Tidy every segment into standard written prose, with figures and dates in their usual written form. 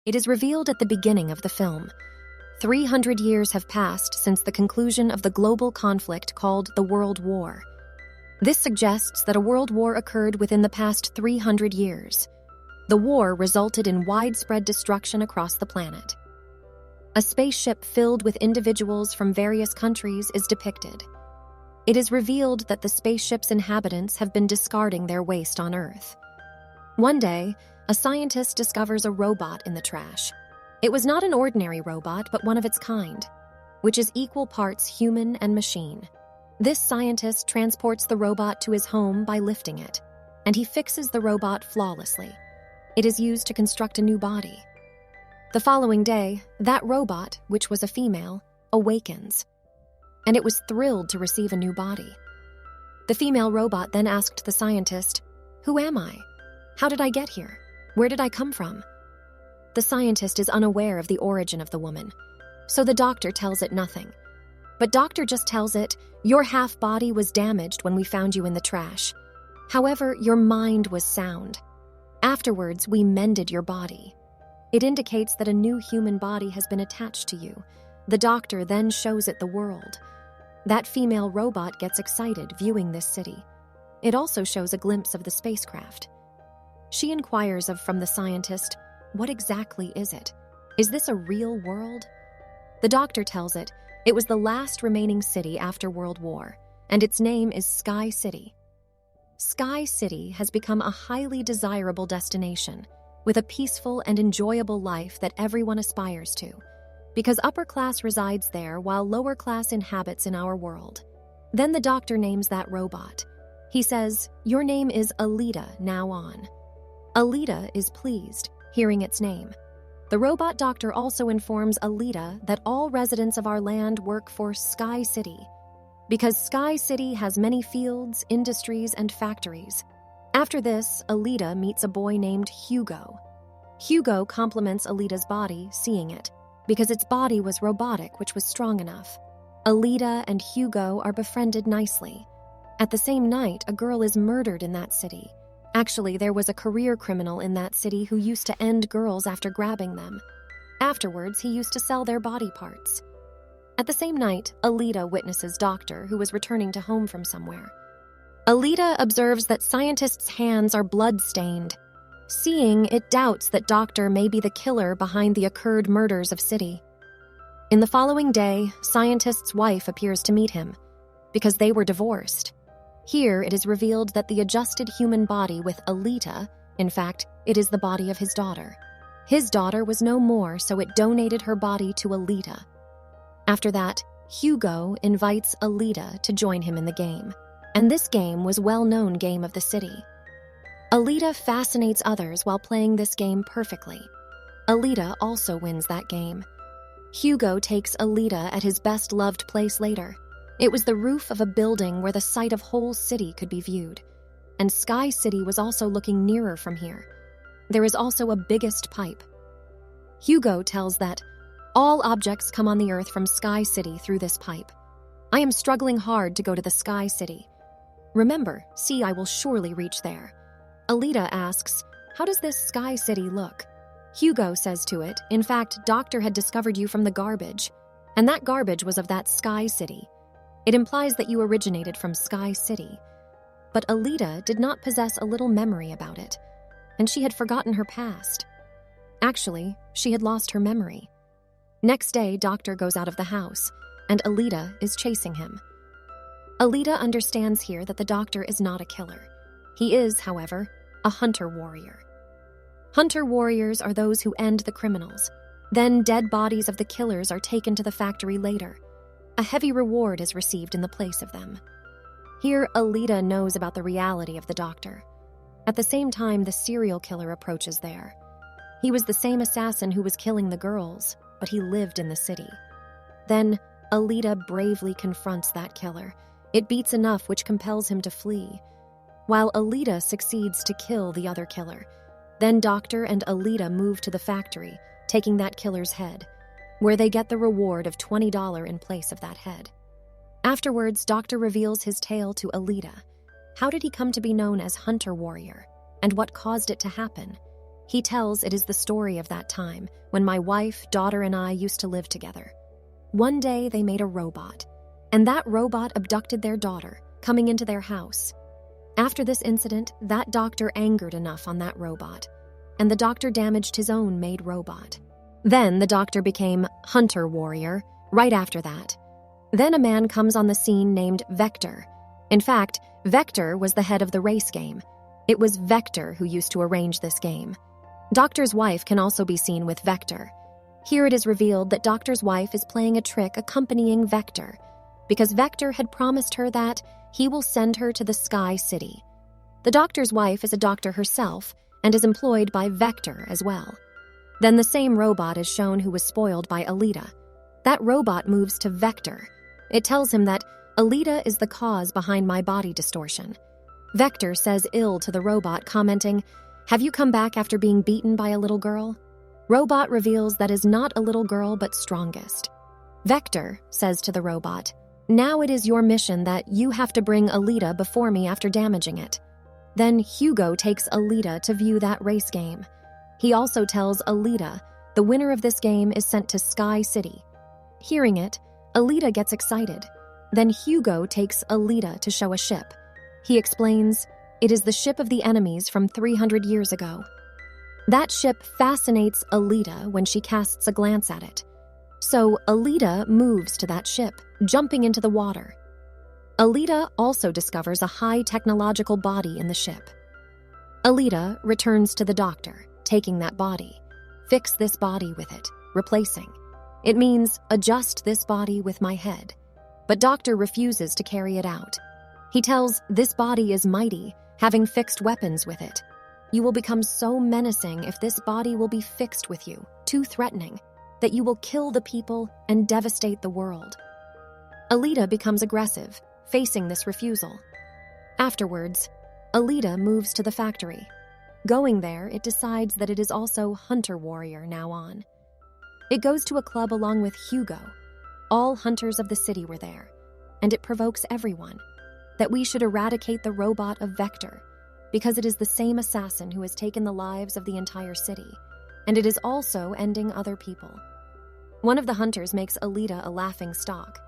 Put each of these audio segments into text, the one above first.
It is revealed at the beginning of the film. 300 years have passed since the conclusion of the global conflict called the World War. This suggests that a world war occurred within the past 300 years. The war resulted in widespread destruction across the planet. A spaceship filled with individuals from various countries is depicted. It is revealed that the spaceship's inhabitants have been discarding their waste on Earth. One day, a scientist discovers a robot in the trash. It was not an ordinary robot, but one of its kind, which is equal parts human and machine. This scientist transports the robot to his home by lifting it, and he fixes the robot flawlessly. It is used to construct a new body. The following day, that robot, which was a female, awakens, and it was thrilled to receive a new body. The female robot then asked the scientist, "Who am I? How did I get here? Where did I come from?" The scientist is unaware of the origin of the woman, so the doctor tells it nothing. But doctor just tells it, "Your half-body was damaged when we found you in the trash. However, your mind was sound. Afterwards, we mended your body." It indicates that a new human body has been attached to you. The doctor then shows it the world. That female robot gets excited viewing this city. It also shows a glimpse of the spacecraft. She inquires from the scientist, "What exactly is it? Is this a real world?" The doctor tells it was the last remaining city after World War, and its name is Sky City. Sky City has become a highly desirable destination, with a peaceful and enjoyable life that everyone aspires to, because upper class resides there while lower class inhabits in our world. Then the doctor names that robot. He says, "Your name is Alita now on." Alita is pleased, hearing its name. The robot doctor also informs Alita that all residents of our land work for Sky City, because Sky City has many fields, industries, and factories. After this, Alita meets a boy named Hugo. Hugo compliments Alita's body, seeing it, because its body was robotic, which was strong enough. Alita and Hugo are befriended nicely. At the same night, a girl is murdered in that city. Actually, there was a career criminal in that city who used to end girls after grabbing them. Afterwards, he used to sell their body parts. At the same night, Alita witnesses Doctor, who was returning to home from somewhere. Alita observes that scientists' hands are blood-stained. Seeing, it doubts that Doctor may be the killer behind the occurred murders of City. In the following day, scientist's wife appears to meet him, because they were divorced. Here, it is revealed that the adjusted human body with Alita, in fact, it is the body of his daughter. His daughter was no more, so it donated her body to Alita. After that, Hugo invites Alita to join him in the game, and this game was a well-known game of the city. Alita fascinates others while playing this game perfectly. Alita also wins that game. Hugo takes Alita at his best-loved place later. It was the roof of a building where the sight of whole city could be viewed, and Sky City was also looking nearer from here. There is also a biggest pipe. Hugo tells that all objects come on the earth from Sky City through this pipe. I am struggling hard to go to the Sky City. Remember, see, I will surely reach there. Alita asks, "How does this Sky City look?" Hugo says to it, "In fact, Doctor had discovered you from the garbage, and that garbage was of that Sky City. It implies that you originated from Sky City." But Alita did not possess a little memory about it, and she had forgotten her past. Actually, she had lost her memory. Next day, Doctor goes out of the house, and Alita is chasing him. Alita understands here that the Doctor is not a killer. He is, however, a hunter warrior. Hunter warriors are those who end the criminals. Then dead bodies of the killers are taken to the factory later. A heavy reward is received in the place of them. Here, Alita knows about the reality of the Doctor. At the same time, the serial killer approaches there. He was the same assassin who was killing the girls, but he lived in the city. Then, Alita bravely confronts that killer. It beats enough which compels him to flee, while Alita succeeds to kill the other killer. Then Doctor and Alita move to the factory, taking that killer's head, where they get the reward of $20 in place of that head. Afterwards, Doctor reveals his tale to Alita. How did he come to be known as Hunter Warrior, and what caused it to happen? He tells it is the story of that time when my wife, daughter, and I used to live together. One day they made a robot, and that robot abducted their daughter, coming into their house. After this incident, that doctor angered enough on that robot, and the doctor damaged his own made robot. Then the doctor became Hunter Warrior right after that. Then a man comes on the scene named Vector. In fact, Vector was the head of the race game. It was Vector who used to arrange this game. Doctor's wife can also be seen with Vector. Here it is revealed that Doctor's wife is playing a trick accompanying Vector, because Vector had promised her that he will send her to the Sky City. The doctor's wife is a doctor herself and is employed by Vector as well. Then the same robot is shown who was spoiled by Alita. That robot moves to Vector. It tells him that Alita is the cause behind my body distortion. Vector says ill to the robot, commenting, "Have you come back after being beaten by a little girl?" Robot reveals that is not a little girl but strongest. Vector says to the robot, "Now it is your mission that you have to bring Alita before me after damaging it." Then Hugo takes Alita to view that race game. He also tells Alita the winner of this game is sent to Sky City. Hearing it, Alita gets excited. Then Hugo takes Alita to show a ship. He explains, it is the ship of the enemies from 300 years ago. That ship fascinates Alita when she casts a glance at it. So Alita moves to that ship, jumping into the water. Alita also discovers a high technological body in the ship. Alita returns to the doctor, taking that body. Fix this body with it, replacing. It means adjust this body with my head. But Doctor refuses to carry it out. He tells this body is mighty, having fixed weapons with it. You will become so menacing if this body will be fixed with you, too threatening, that you will kill the people and devastate the world. Alita becomes aggressive, facing this refusal. Afterwards, Alita moves to the factory. Going there, it decides that it is also Hunter Warrior now on. It goes to a club along with Hugo. All hunters of the city were there, and it provokes everyone that we should eradicate the robot of Vector, because it is the same assassin who has taken the lives of the entire city, and it is also ending other people. One of the hunters makes Alita a laughing stock.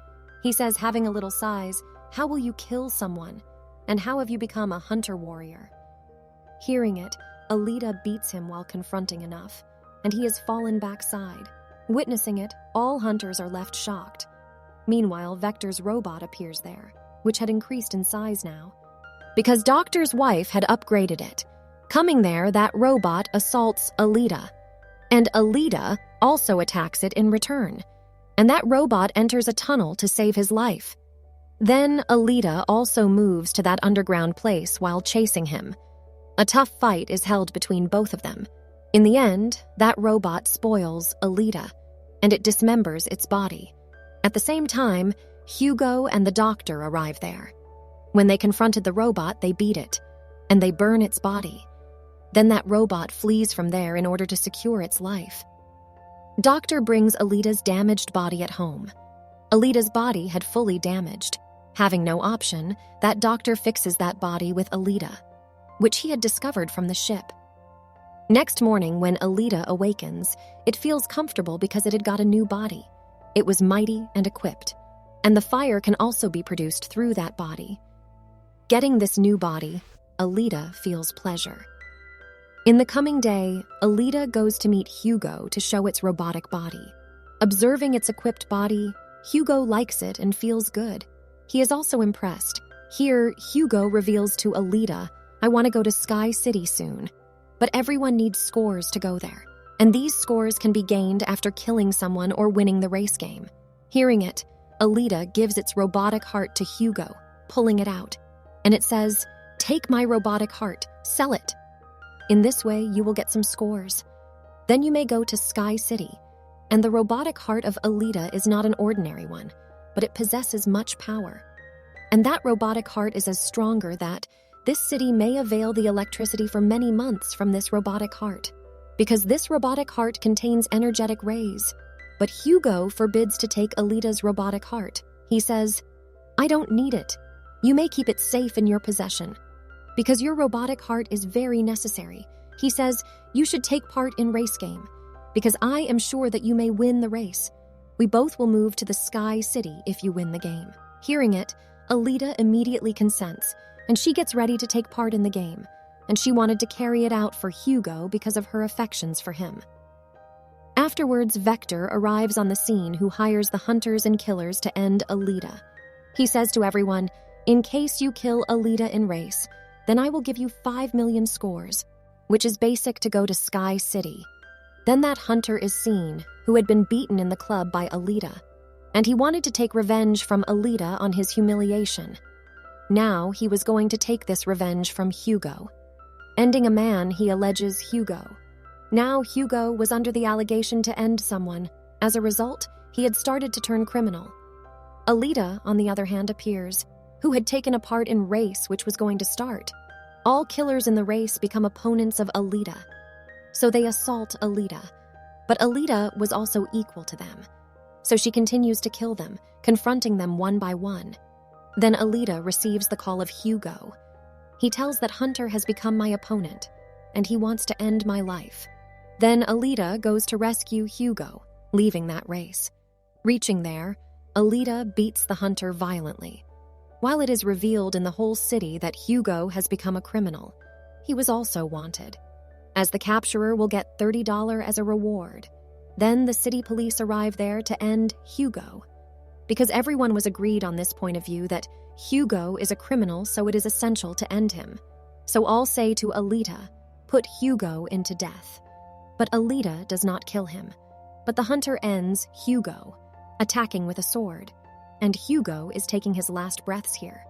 He says, having a little size, how will you kill someone? And how have you become a hunter warrior? Hearing it, Alita beats him while confronting enough, and he has fallen backside. Witnessing it, all hunters are left shocked. Meanwhile, Vector's robot appears there, which had increased in size now, because Doctor's wife had upgraded it. Coming there, that robot assaults Alita, and Alita also attacks it in return, and that robot enters a tunnel to save his life. Then Alita also moves to that underground place while chasing him. A tough fight is held between both of them. In the end, that robot spoils Alita, and it dismembers its body. At the same time, Hugo and the doctor arrive there. When they confronted the robot, they beat it, and they burn its body. Then that robot flees from there in order to secure its life. Doctor brings Alita's damaged body at home. Alita's body had fully damaged. Having no option, that doctor fixes that body with Alita, which he had discovered from the ship. Next morning, when Alita awakens, it feels comfortable because it had got a new body. It was mighty and equipped, and the fire can also be produced through that body. Getting this new body, Alita feels pleasure. In the coming day, Alita goes to meet Hugo to show its robotic body. Observing its equipped body, Hugo likes it and feels good. He is also impressed. Here, Hugo reveals to Alita, I want to go to Sky City soon. But everyone needs scores to go there, and these scores can be gained after killing someone or winning the race game. Hearing it, Alita gives its robotic heart to Hugo, pulling it out. And it says, take my robotic heart, sell it. In this way, you will get some scores. Then you may go to Sky City. And the robotic heart of Alita is not an ordinary one, but it possesses much power. And that robotic heart is as stronger that this city may avail the electricity for many months from this robotic heart, because this robotic heart contains energetic rays. But Hugo forbids to take Alita's robotic heart. He says, I don't need it. You may keep it safe in your possession, because your robotic heart is very necessary. He says, "You should take part in race game, because I am sure that you may win the race. We both will move to the Sky City if you win the game." Hearing it, Alita immediately consents, and she gets ready to take part in the game, and she wanted to carry it out for Hugo because of her affections for him. Afterwards, Vector arrives on the scene, who hires the hunters and killers to end Alita. He says to everyone, "In case you kill Alita in race, then I will give you 5 million scores, which is basic to go to Sky City." Then that hunter is seen, who had been beaten in the club by Alita, and he wanted to take revenge from Alita on his humiliation. Now he was going to take this revenge from Hugo. Ending a man, he alleges Hugo. Now Hugo was under the allegation to end someone. As a result, he had started to turn criminal. Alita, on the other hand, appears, who had taken a part in race which was going to start. All killers in the race become opponents of Alita, so they assault Alita. But Alita was also equal to them, so she continues to kill them, confronting them one by one. Then Alita receives the call of Hugo. He tells that Hunter has become my opponent, and he wants to end my life. Then Alita goes to rescue Hugo, leaving that race. Reaching there, Alita beats the hunter violently. While it is revealed in the whole city that Hugo has become a criminal, he was also wanted, as the capturer will get $30 as a reward. Then the city police arrive there to end Hugo, because everyone was agreed on this point of view that Hugo is a criminal, so it is essential to end him. So all say to Alita, "Put Hugo into death." But Alita does not kill him, but the hunter ends Hugo, attacking with a sword, and Hugo is taking his last breaths here.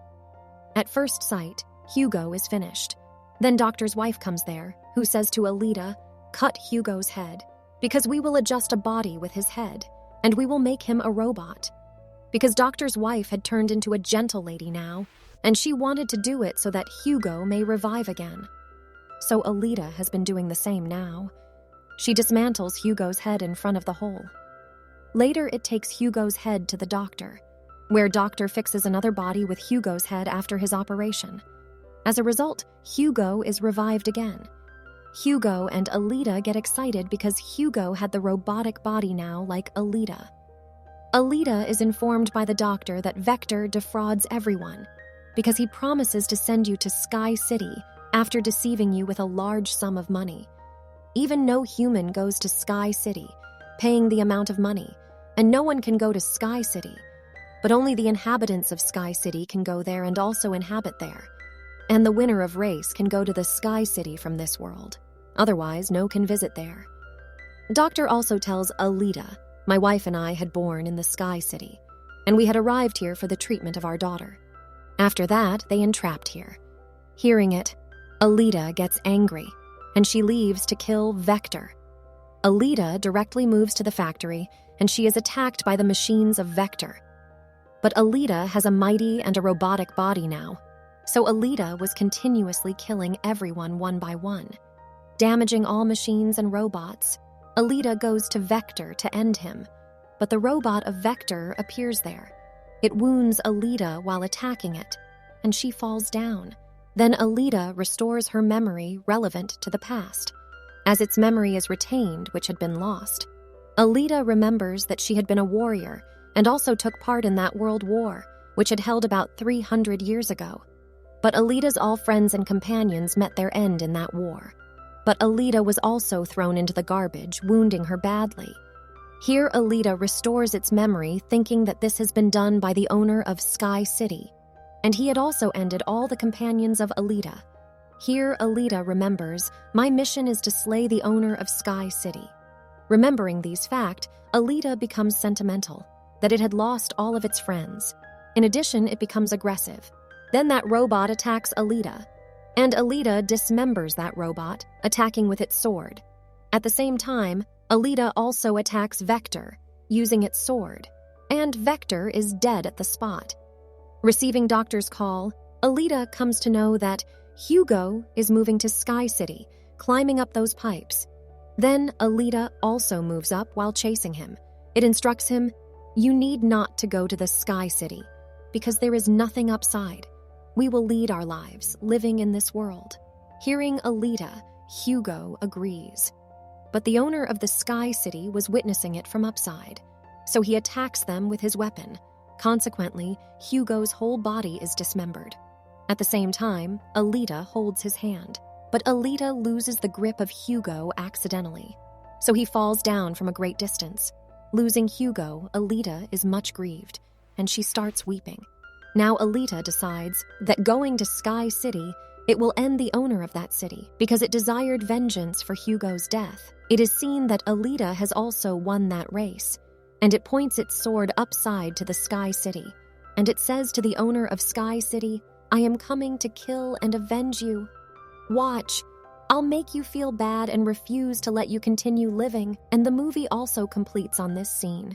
At first sight, Hugo is finished. Then Doctor's wife comes there, who says to Alita, "Cut Hugo's head, because we will adjust a body with his head, and we will make him a robot." Because Doctor's wife had turned into a gentle lady now, and she wanted to do it so that Hugo may revive again. So Alita has been doing the same now. She dismantles Hugo's head in front of the hole. Later, it takes Hugo's head to the doctor, where Doctor fixes another body with Hugo's head after his operation. As a result, Hugo is revived again. Hugo and Alita get excited because Hugo had the robotic body now like Alita. Alita is informed by the doctor that Vector defrauds everyone because he promises to send you to Sky City after deceiving you with a large sum of money. Even no human goes to Sky City, paying the amount of money, and no one can go to Sky City. But only the inhabitants of Sky City can go there and also inhabit there. And the winner of race can go to the Sky City from this world. Otherwise, no can visit there. Doctor also tells Alita, "My wife and I had born in the Sky City, and we had arrived here for the treatment of our daughter. After that, they entrapped here." Hearing it, Alita gets angry, and she leaves to kill Vector. Alita directly moves to the factory, and she is attacked by the machines of Vector. But Alita has a mighty and a robotic body now, so Alita was continuously killing everyone one by one, damaging all machines and robots. Alita goes to Vector to end him, but the robot of Vector appears there. It wounds Alita while attacking it, and she falls down. Then Alita restores her memory relevant to the past, as its memory is retained, which had been lost. Alita remembers that she had been a warrior and also took part in that world war, which had held about 300 years ago. But Alita's all friends and companions met their end in that war. But Alita was also thrown into the garbage, wounding her badly. Here Alita restores its memory, thinking that this has been done by the owner of Sky City, and he had also ended all the companions of Alita. Here Alita remembers, "My mission is to slay the owner of Sky City." Remembering these facts, Alita becomes sentimental, that it had lost all of its friends. In addition, it becomes aggressive. Then that robot attacks Alita, and Alita dismembers that robot, attacking with its sword. At the same time, Alita also attacks Vector, using its sword, and Vector is dead at the spot. Receiving Doctor's call, Alita comes to know that Hugo is moving to Sky City, climbing up those pipes. Then Alita also moves up while chasing him. It instructs him, "You need not to go to the Sky City, because there is nothing upside. We will lead our lives, living in this world." Hearing Alita, Hugo agrees. But the owner of the Sky City was witnessing it from upside, so he attacks them with his weapon. Consequently, Hugo's whole body is dismembered. At the same time, Alita holds his hand, but Alita loses the grip of Hugo accidentally, so he falls down from a great distance. Losing Hugo, Alita is much grieved, and she starts weeping. Now Alita decides that going to Sky City, it will end the owner of that city because it desired vengeance for Hugo's death. It is seen that Alita has also won that race, and it points its sword upside to the Sky City, and it says to the owner of Sky City, "I am coming to kill and avenge you. Watch, I'll make you feel bad and refuse to let you continue living." And the movie also completes on this scene.